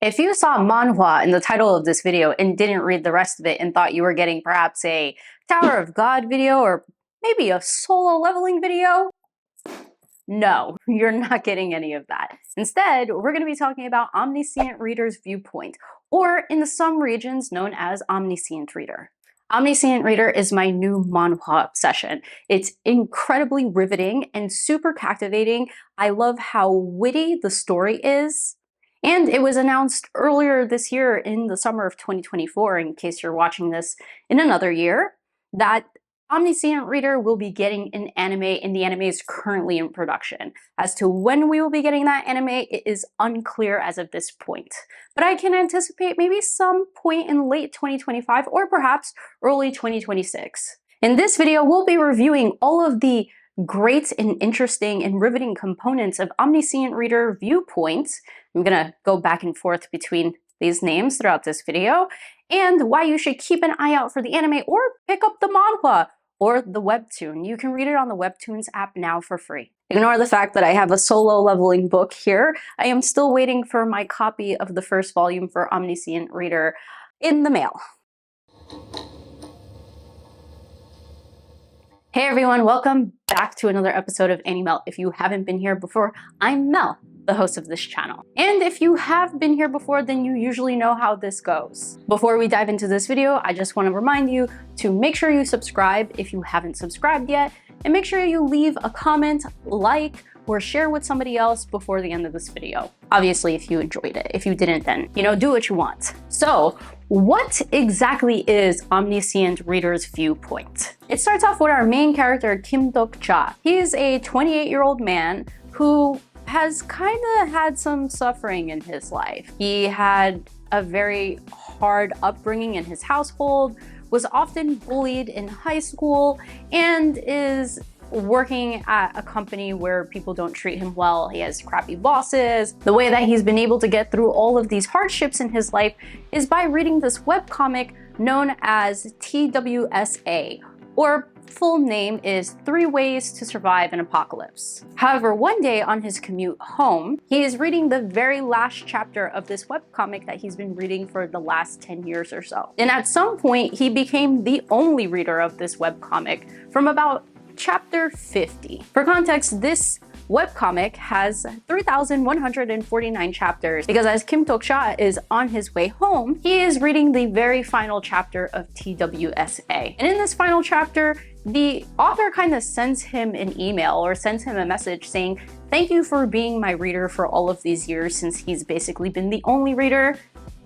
If you saw Manhwa in the title of this video and didn't read the rest of it and thought you were getting perhaps a Tower of God video or maybe a solo leveling video, no, you're not getting any of that. Instead, we're going to be talking about Omniscient Reader's Viewpoint, or in some regions known as Omniscient Reader. Omniscient Reader is my new manhwa obsession. It's incredibly riveting and super captivating. I love how witty the story is. And it was announced earlier this year in the summer of 2024, in case you're watching this in another year, that Omniscient Reader will be getting an anime, and the anime is currently in production. As to when we will be getting that anime, it is unclear as of this point. But I can anticipate maybe some point in late 2025 or perhaps early 2026. In this video, we'll be reviewing all of the great and interesting and riveting components of Omniscient Reader Viewpoint. I'm gonna go back and forth between these names throughout this video, and why you should keep an eye out for the anime or pick up the manhwa or the webtoon. You can read it on the Webtoons app now for free. Ignore the fact that I have a solo leveling book here. I am still waiting for my copy of the first volume for Omniscient Reader in the mail. Hey everyone, welcome back to another episode of Annie-Mel. If you haven't been here before, I'm Mel, the host of this channel. And if you have been here before, then you usually know how this goes. Before we dive into this video, I just want to remind you to make sure you subscribe if you haven't subscribed yet, and make sure you leave a comment, like, or share with somebody else before the end of this video. Obviously, if you enjoyed it. If you didn't, then, do what you want. So, what exactly is Omniscient Reader's Viewpoint? It starts off with our main character, Kim Dok-cha. He's a 28-year-old man who has kind of had some suffering in his life. He had a very hard upbringing in his household, was often bullied in high school, and is working at a company where people don't treat him well. He has crappy bosses. The way that he's been able to get through all of these hardships in his life is by reading this webcomic known as TWSA, or full name is 3 Ways to Survive an Apocalypse. However, one day on his commute home, he is reading the very last chapter of this webcomic that he's been reading for the last 10 years or so. And at some point, he became the only reader of this webcomic from about chapter 50. For context, this webcomic has 3,149 chapters because as Kim Dok-cha is on his way home, he is reading the very final chapter of TWSA. And in this final chapter, the author kind of sends him an email or sends him a message saying, "Thank you for being my reader for all of these years," since he's basically been the only reader.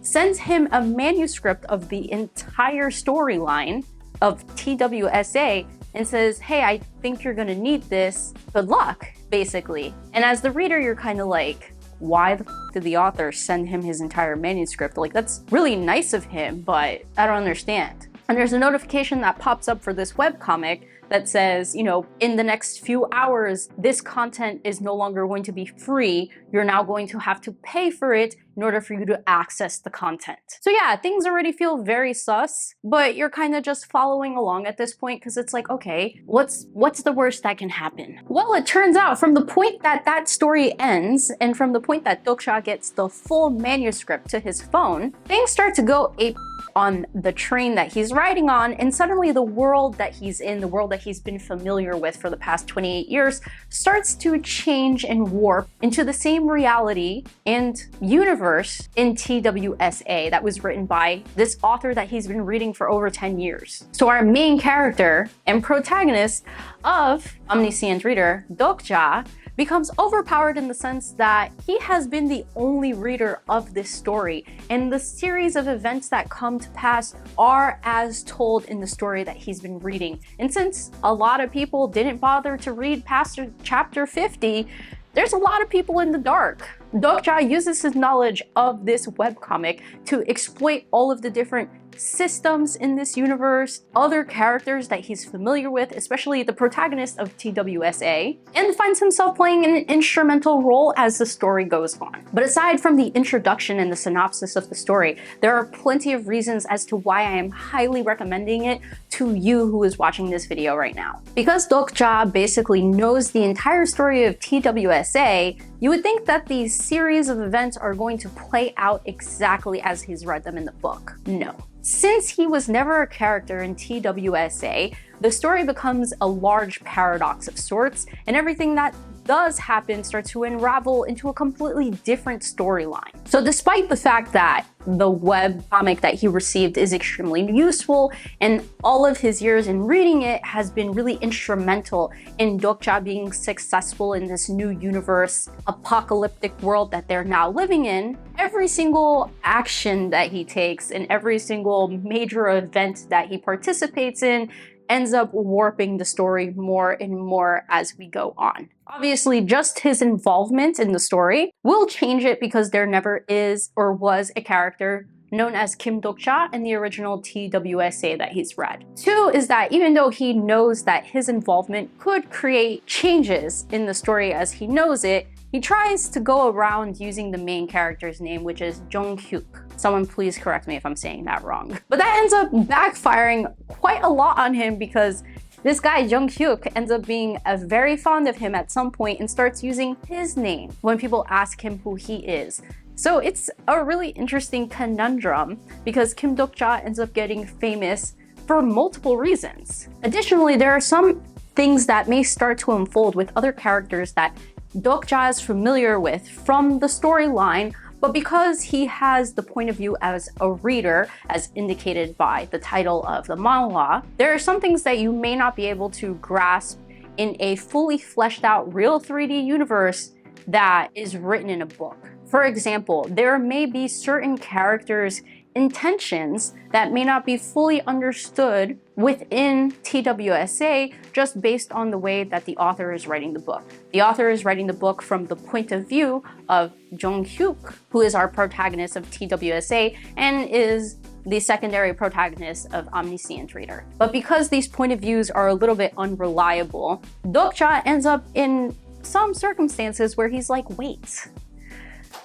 Sends him a manuscript of the entire storyline of TWSA and says, "Hey, I think you're gonna need this. Good luck," basically. And as the reader, you're kind of like, why the f did the author send him his entire manuscript? Like, that's really nice of him, but I don't understand. And there's a notification that pops up for this webcomic that says, in the next few hours, this content is no longer going to be free. You're now going to have to pay for it in order for you to access the content. So yeah, things already feel very sus, but you're kind of just following along at this point because it's like, okay, what's the worst that can happen? Well, it turns out from the point that that story ends and from the point that Dok-cha gets the full manuscript to his phone, things start to go ape on the train that he's riding on, and suddenly the world that he's in, the world that he's been familiar with for the past 28 years, starts to change and warp into the same reality and universe in TWSA that was written by this author that he's been reading for over 10 years. So our main character and protagonist of Omniscient Reader, Dok-cha, becomes overpowered in the sense that he has been the only reader of this story, and the series of events that come to pass are as told in the story that he's been reading. And since a lot of people didn't bother to read past chapter 50, there's a lot of people in the dark. Dok-cha uses his knowledge of this webcomic to exploit all of the different systems in this universe, other characters that he's familiar with, especially the protagonist of TWSA, and finds himself playing an instrumental role as the story goes on. But aside from the introduction and the synopsis of the story, there are plenty of reasons as to why I am highly recommending it to you who is watching this video right now. Because Dokja basically knows the entire story of TWSA, you would think that these series of events are going to play out exactly as he's read them in the book. No. Since he was never a character in TWSA, the story becomes a large paradox of sorts, and everything that does happen starts to unravel into a completely different storyline. So despite the fact that the web comic that he received is extremely useful, and all of his years in reading it has been really instrumental in Dokja being successful in this new universe, apocalyptic world that they're now living in, every single action that he takes and every single major event that he participates in ends up warping the story more and more as we go on. Obviously, just his involvement in the story will change it because there never is or was a character known as Kim Dokja in the original TWSA that he's read. Two is that even though he knows that his involvement could create changes in the story as he knows it, he tries to go around using the main character's name, which is Jung-hyuk. Someone please correct me if I'm saying that wrong. But that ends up backfiring quite a lot on him because this guy Jung-hyuk ends up being very fond of him at some point and starts using his name when people ask him who he is. So it's a really interesting conundrum because Kim Dokja ends up getting famous for multiple reasons. Additionally, there are some things that may start to unfold with other characters that Dokja is familiar with from the storyline, but because he has the point of view as a reader, as indicated by the title of the manhwa, there are some things that you may not be able to grasp in a fully fleshed out real 3D universe that is written in a book. For example, there may be certain characters' intentions that may not be fully understood within TWSA just based on the way that the author is writing the book. The author is writing the book from the point of view of Jung-hyuk, who is our protagonist of TWSA and is the secondary protagonist of Omniscient Reader. But because these point of views are a little bit unreliable, Dokja ends up in some circumstances where he's like, wait,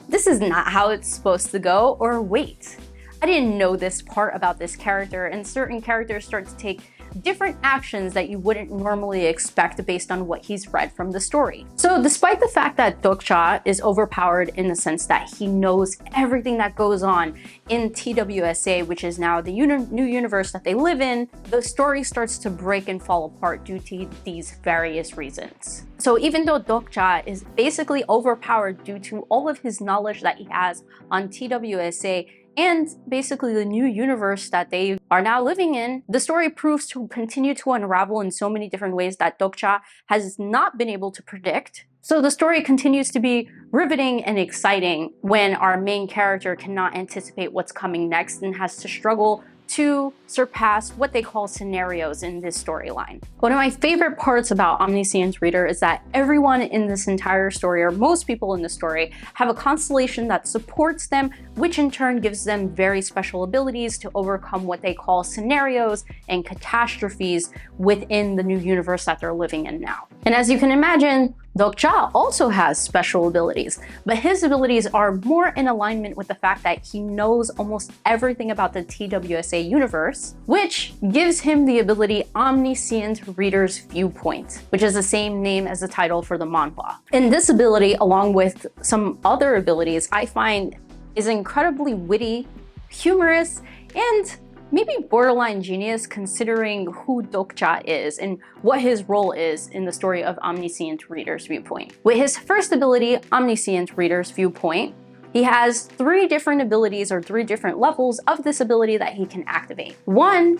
this is not how it's supposed to go, or wait, I didn't know this part about this character, and certain characters start to take different actions that you wouldn't normally expect based on what he's read from the story. So despite the fact that Dokja is overpowered in the sense that he knows everything that goes on in TWSA, which is now the new universe that they live in, the story starts to break and fall apart due to these various reasons. So even though Dokja is basically overpowered due to all of his knowledge that he has on TWSA and basically the new universe that they are now living in, the story proves to continue to unravel in so many different ways that Dokja has not been able to predict. So the story continues to be riveting and exciting when our main character cannot anticipate what's coming next and has to struggle to surpass what they call scenarios in this storyline. One of my favorite parts about Omniscient Reader is that everyone in this entire story, or most people in the story, have a constellation that supports them, which in turn gives them very special abilities to overcome what they call scenarios and catastrophes within the new universe that they're living in now. And as you can imagine, Dokja also has special abilities, but his abilities are more in alignment with the fact that he knows almost everything about the TWSA universe, which gives him the ability Omniscient Reader's Viewpoint, which is the same name as the title for the manhwa. And this ability, along with some other abilities, I find is incredibly witty, humorous, and maybe borderline genius considering who Dokja is and what his role is in the story of Omniscient Reader's Viewpoint. With his first ability, Omniscient Reader's Viewpoint, he has 3 different abilities or 3 different levels of this ability that he can activate. One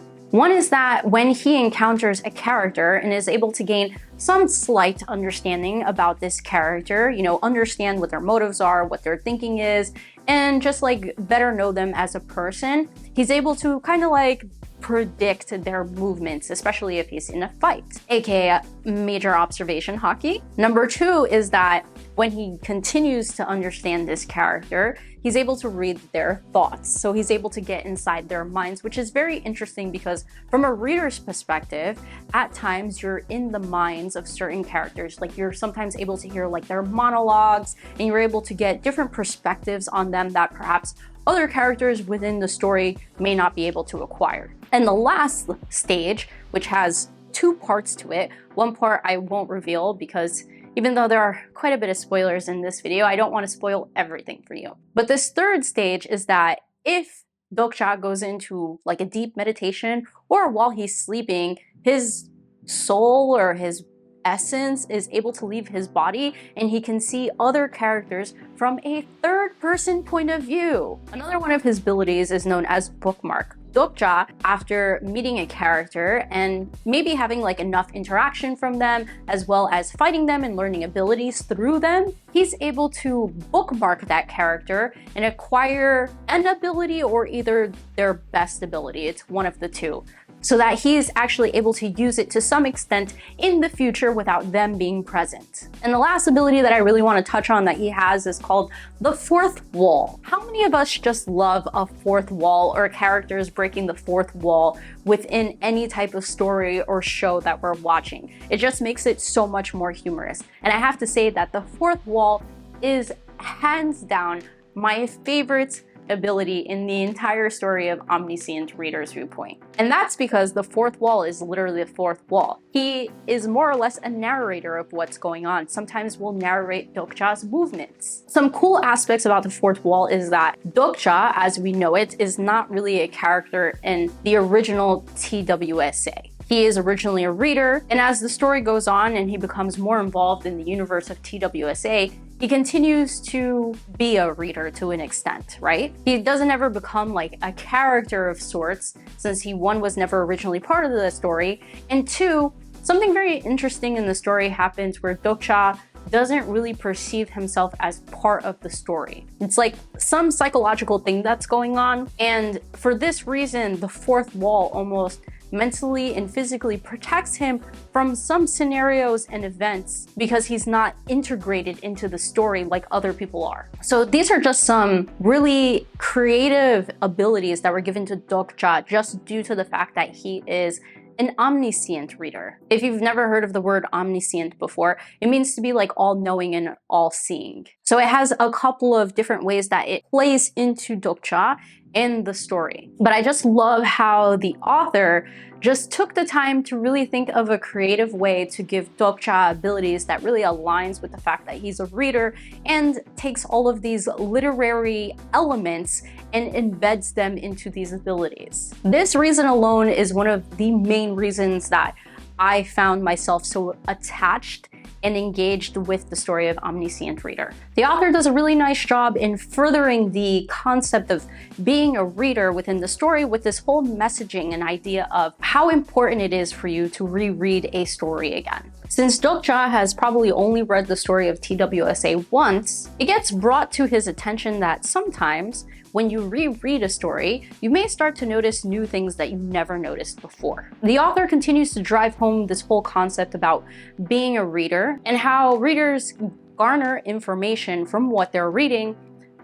is that when he encounters a character and is able to gain some slight understanding about this character, understand what their motives are, what their thinking is, and just like better know them as a person, he's able to kind of like predict their movements, especially if he's in a fight, aka major observation hockey. Number 2 is that when he continues to understand this character, he's able to read their thoughts. So he's able to get inside their minds, which is very interesting because from a reader's perspective, at times you're in the minds of certain characters. Like you're sometimes able to hear like their monologues, and you're able to get different perspectives on them that perhaps other characters within the story may not be able to acquire. And the last stage, which has two parts to it, one part I won't reveal because even though there are quite a bit of spoilers in this video, I don't want to spoil everything for you. But this third stage is that if Dokja goes into like a deep meditation, or while he's sleeping, his soul or his essence is able to leave his body and he can see other characters from a third-person point of view. Another one of his abilities is known as bookmark. Dokja, after meeting a character and maybe having like enough interaction from them, as well as fighting them and learning abilities through them, he's able to bookmark that character and acquire an ability or either their best ability. It's one of the two, so that he's actually able to use it to some extent in the future without them being present. And the last ability that I really want to touch on that he has is called the fourth wall. How many of us just love a fourth wall, or characters breaking the fourth wall within any type of story or show that we're watching? It just makes it so much more humorous. And I have to say that the fourth wall is hands down my favorite ability in the entire story of Omniscient Reader's Viewpoint. And that's because the fourth wall is literally the fourth wall. He is more or less a narrator of what's going on. Sometimes we'll narrate Dokja's movements. Some cool aspects about the fourth wall is that Dokja, as we know it, is not really a character in the original TWSA. He is originally a reader, and as the story goes on and he becomes more involved in the universe of TWSA, he continues to be a reader to an extent, right? He doesn't ever become like a character of sorts, since he, one, was never originally part of the story, and two, something very interesting in the story happens where Dokja doesn't really perceive himself as part of the story. It's like some psychological thing that's going on, and for this reason, the fourth wall almost mentally and physically protects him from some scenarios and events because he's not integrated into the story like other people are. So these are just some really creative abilities that were given to Dokja just due to the fact that he is an omniscient reader. If you've never heard of the word omniscient before, it means to be like all-knowing and all-seeing. So it has a couple of different ways that it plays into Dokja in the story. But I just love how the author just took the time to really think of a creative way to give Dokja abilities that really aligns with the fact that he's a reader and takes all of these literary elements and embeds them into these abilities. This reason alone is one of the main reasons that I found myself so attached and engaged with the story of Omniscient Reader. The author does a really nice job in furthering the concept of being a reader within the story with this whole messaging and idea of how important it is for you to reread a story again. Since Dokja has probably only read the story of TWSA once, it gets brought to his attention that sometimes when you reread a story, you may start to notice new things that you never noticed before. The author continues to drive home this whole concept about being a reader and how readers garner information from what they're reading,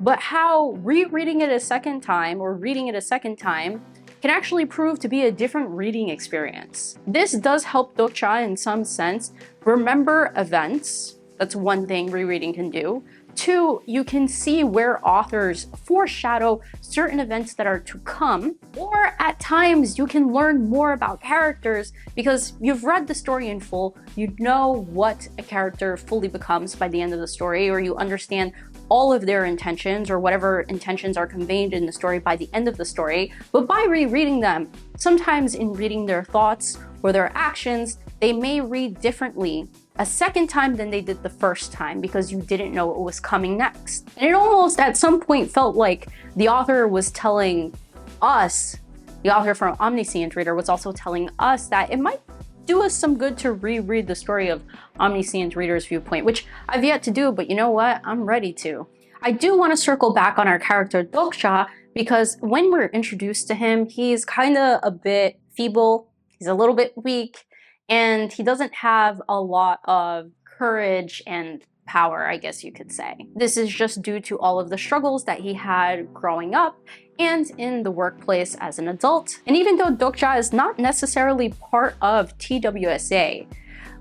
but how rereading it a second time or reading it a second time can actually prove to be a different reading experience. This does help Dokja in some sense remember events. That's one thing rereading can do. Two, you can see where authors foreshadow certain events that are to come, or at times you can learn more about characters because you've read the story in full, you know what a character fully becomes by the end of the story, or you understand all of their intentions or whatever intentions are conveyed in the story by the end of the story. But by rereading them, sometimes in reading their thoughts or their actions, they may read differently a second time than they did the first time because you didn't know what was coming next. And it almost at some point felt like the author was telling us, the author from Omniscient Reader was also telling us that it might do us some good to reread the story of Omniscient Reader's Viewpoint, which I've yet to do, but you know what? I'm ready to. I do want to circle back on our character Dokja because when we're introduced to him, he's kind of a bit feeble, he's a little bit weak, and he doesn't have a lot of courage and power, I guess you could say. This is just due to all of the struggles that he had growing up and in the workplace as an adult. And even though Dokja is not necessarily part of TWSA,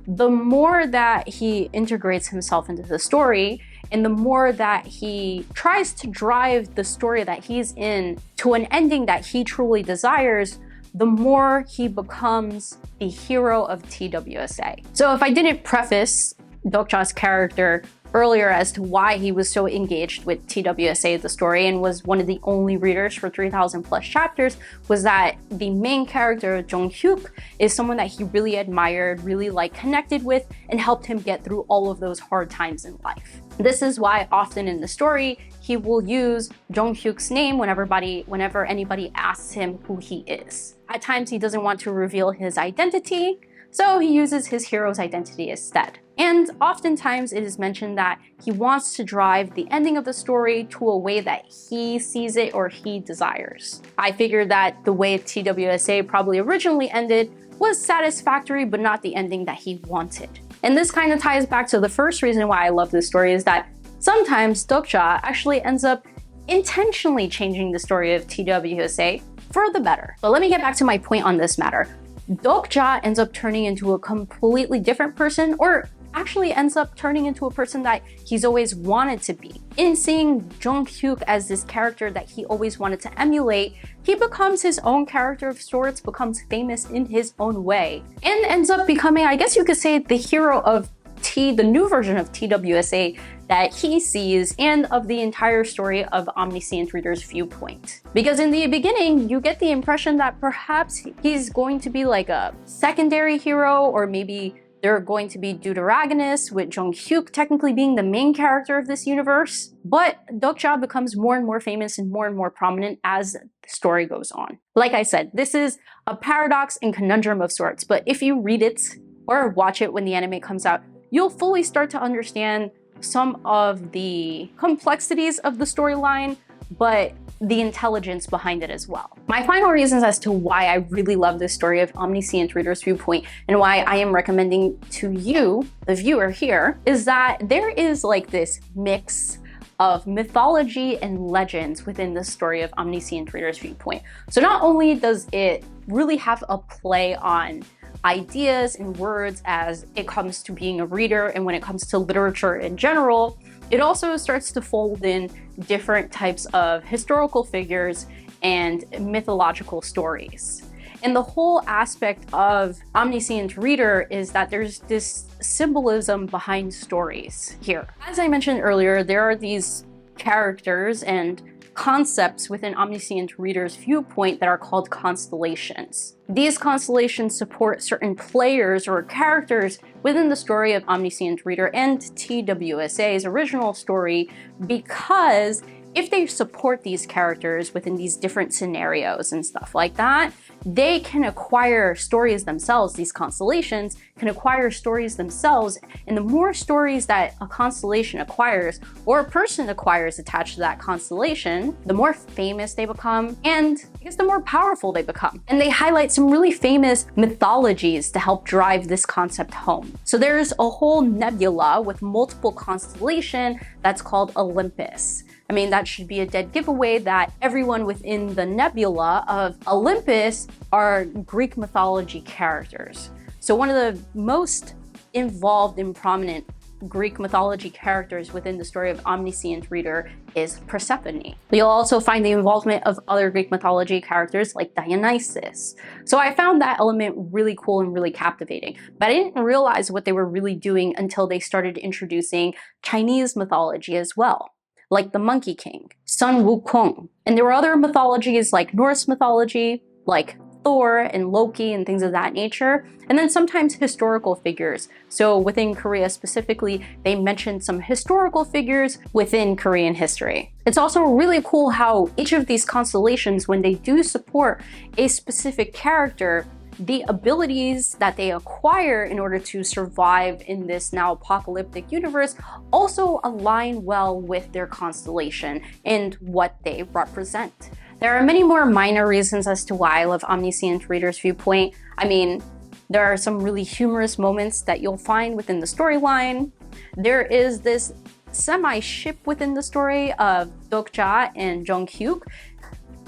the more that he integrates himself into the story, and the more that he tries to drive the story that he's in to an ending that he truly desires, the more he becomes the hero of TWSA. So if I didn't preface Dokja's character earlier as to why he was so engaged with TWSA, the story, and was one of the only readers for 3,000 plus chapters, was that the main character, Jong-hyuk, is someone that he really admired, really connected with, and helped him get through all of those hard times in life. This is why often in the story, he will use Jong-hyuk's name whenever anybody asks him who he is. At times, he doesn't want to reveal his identity, so he uses his hero's identity instead. And oftentimes it is mentioned that he wants to drive the ending of the story to a way that he sees it or he desires. I figured that the way TWSA probably originally ended was satisfactory, but not the ending that he wanted. And this kind of ties back to the first reason why I love this story, is that sometimes Dokja actually ends up intentionally changing the story of TWSA for the better. But let me get back to my point on this matter. Dokja ends up turning into a completely different person, or actually ends up turning into a person that he's always wanted to be. In seeing Jong-hyuk as this character that he always wanted to emulate, he becomes his own character of sorts, becomes famous in his own way, and ends up becoming, I guess you could say, the hero of the new version of TWSA that he sees, and of the entire story of Omniscient Reader's Viewpoint. Because in the beginning, you get the impression that perhaps he's going to be like a secondary hero, or maybe they're going to be deuteragonists, with Jong-hyuk technically being the main character of this universe. But Dokja becomes more and more famous and more prominent as the story goes on. Like I said, this is a paradox and conundrum of sorts, but if you read it or watch it when the anime comes out, you'll fully start to understand some of the complexities of the storyline, but the intelligence behind it as well. My final reasons as to why I really love this story of Omniscient Reader's Viewpoint, and why I am recommending to you, the viewer here, is that there is this mix of mythology and legends within the story of Omniscient Reader's Viewpoint. So not only does it really have a play on ideas and words as it comes to being a reader, and when it comes to literature in general, it also starts to fold in different types of historical figures and mythological stories. And the whole aspect of Omniscient Reader is that there's this symbolism behind stories here. As I mentioned earlier, there are these characters and concepts within Omniscient Reader's Viewpoint that are called constellations. These constellations support certain players or characters within the story of Omniscient Reader and TWSA's original story, because if they support these characters within these different scenarios and stuff like that, they can acquire stories themselves. These constellations can acquire stories themselves, and the more stories that a constellation acquires, or a person acquires attached to that constellation, the more famous they become, and I guess the more powerful they become. And they highlight some really famous mythologies to help drive this concept home. So there's a whole nebula with multiple constellation that's called Olympus. I mean, that should be a dead giveaway that everyone within the nebula of Olympus are Greek mythology characters. So one of the most involved and prominent Greek mythology characters within the story of Omniscient Reader is Persephone. You'll also find the involvement of other Greek mythology characters like Dionysus. So I found that element really cool and really captivating, but I didn't realize what they were really doing until they started introducing Chinese mythology as well, like the Monkey King, Sun Wukong. And there were other mythologies like Norse mythology, like Thor and Loki and things of that nature. And then sometimes historical figures. So within Korea specifically, they mentioned some historical figures within Korean history. It's also really cool how each of these constellations, when they do support a specific character, the abilities that they acquire in order to survive in this now apocalyptic universe also align well with their constellation and what they represent. There are many more minor reasons as to why I love Omniscient Reader's Viewpoint. I mean, there are some really humorous moments that you'll find within the storyline. there is this semi-ship within the story of Dokja and Junghyuk.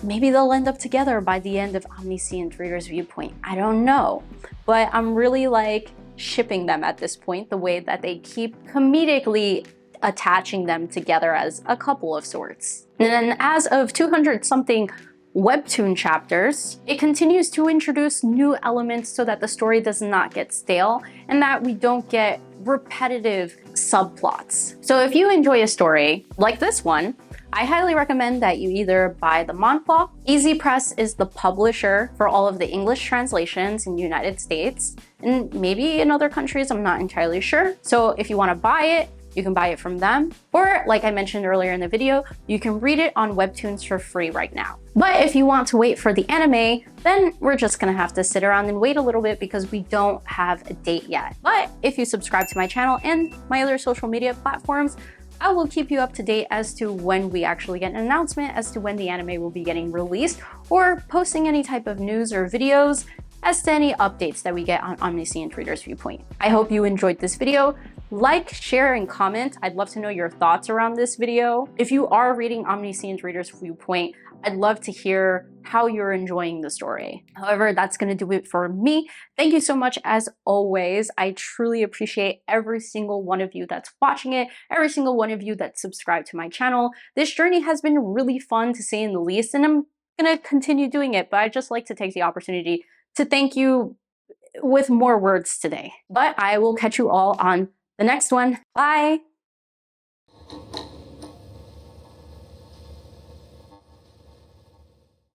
Maybe they'll end up together by the end of Omniscient Reader's Viewpoint. I don't know. But I'm really like shipping them at this point, the way that they keep comedically attaching them together as a couple of sorts. And then as of 200-something webtoon chapters, it continues to introduce new elements so that the story does not get stale and that we don't get repetitive subplots. So if you enjoy a story like this one, I highly recommend that you either buy the Manhwa. Ize Press is the publisher for all of the English translations in the United States, and maybe in other countries, I'm not entirely sure. So if you want to buy it, you can buy it from them. Or like I mentioned earlier in the video, you can read it on Webtoons for free right now. But if you want to wait for the anime, then we're just gonna have to sit around and wait a little bit because we don't have a date yet. But if you subscribe to my channel and my other social media platforms, I will keep you up to date as to when we actually get an announcement as to when the anime will be getting released, or posting any type of news or videos as to any updates that we get on Omniscient Reader's Viewpoint. I hope you enjoyed this video. Like, share, and comment. I'd love to know your thoughts around this video. If you are reading Omniscient Reader's Viewpoint, I'd love to hear how you're enjoying the story. However, that's gonna do it for me. Thank you so much as always. I truly appreciate every single one of you that's watching it, every single one of you that's subscribed to my channel. This journey has been really fun to say in the least, and I'm gonna continue doing it, but I'd just like to take the opportunity to thank you with more words today. But I will catch you all on the next one. Bye!